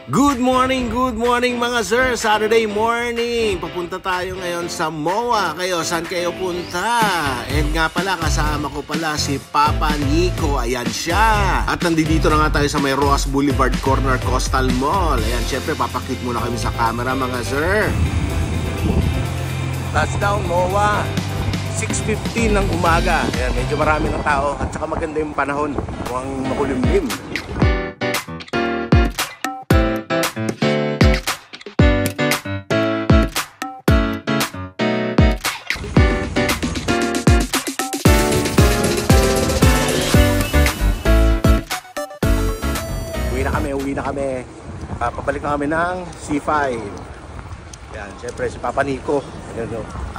Good morning mga sir. Saturday morning. Papunta tayo ngayon sa MOA. Kayo, saan kayo punta? And nga pala, kasama ko pala si Papa Nico. Ayan siya. At nandito na nga tayo sa may Roas Boulevard Corner Coastal Mall. Ayan, syempre, papakit muna kami sa camera mga sir. Touchdown MOA. 6:15 ng umaga. Ayan, medyo marami ng tao. At saka maganda yung panahon. Mukhang makulimlim. Uwi na kami. Pabalik na kami ng C5. Yan, syempre si Papa Nico.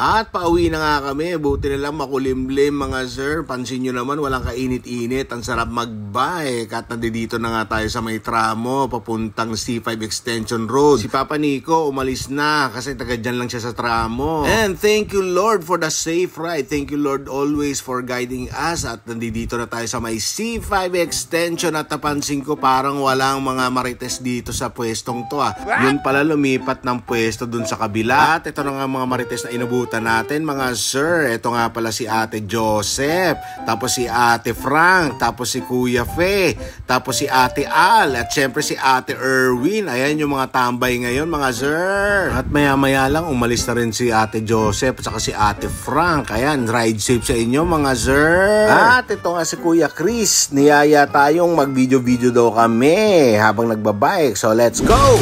At pauwi na nga kami. Buti na lang makulimlim mga sir. Pansin nyo naman, walang kainit-init. Ang sarap mag-bike. At nandito na nga tayo sa may tramo papuntang C5 Extension Road. Si Papa Nico umalis na kasi taga dyan lang siya sa tramo. And thank you Lord for the safe ride. Thank you Lord always for guiding us. At nandito na tayo sa may C5 Extension. At napansin ko parang walang mga marites dito sa pwestong to. Yun pala lumipat ng pwesto dun sa kabila. At ito na nga mga marites na inabutan natin mga sir. Ito nga pala si Ate Joseph, tapos si Ate Frank, tapos si Kuya Fe, tapos si Ate Al, at syempre si Ate Erwin. Ayan yung mga tambay ngayon mga sir. At maya maya lang umalis na rin si Ate Joseph at saka si Ate Frank. Ayan, ride safe sa inyo mga sir. At ito nga si Kuya Chris, niyaya tayong mag video daw kami habang nagbabike. So let's go!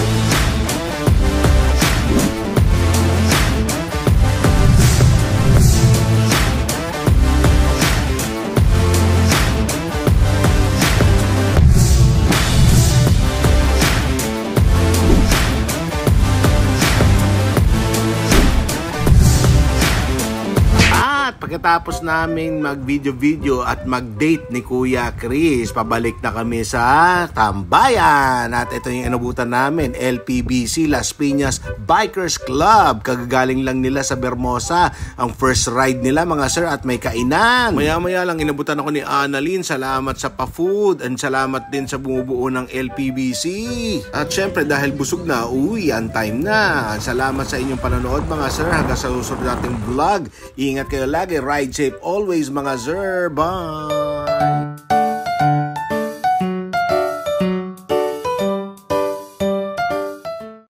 Pagkatapos namin mag-video at mag-date ni Kuya Chris, pabalik na kami sa tambayan. At ito yung inabutan namin, LPBC Las Piñas Bikers Club. Kagagaling lang nila sa Bermosa. Ang first ride nila mga sir at may kainan. Maya-maya lang inabutan ako ni Annalyn. Salamat sa pa-food and salamat din sa bumubuo ng LPBC. At syempre dahil busog na, ang time na. Salamat sa inyong panonood mga sir. Hanggang sa susunod nating vlog. Ingat kayo lagi. Ride safe always mga sir. Bye!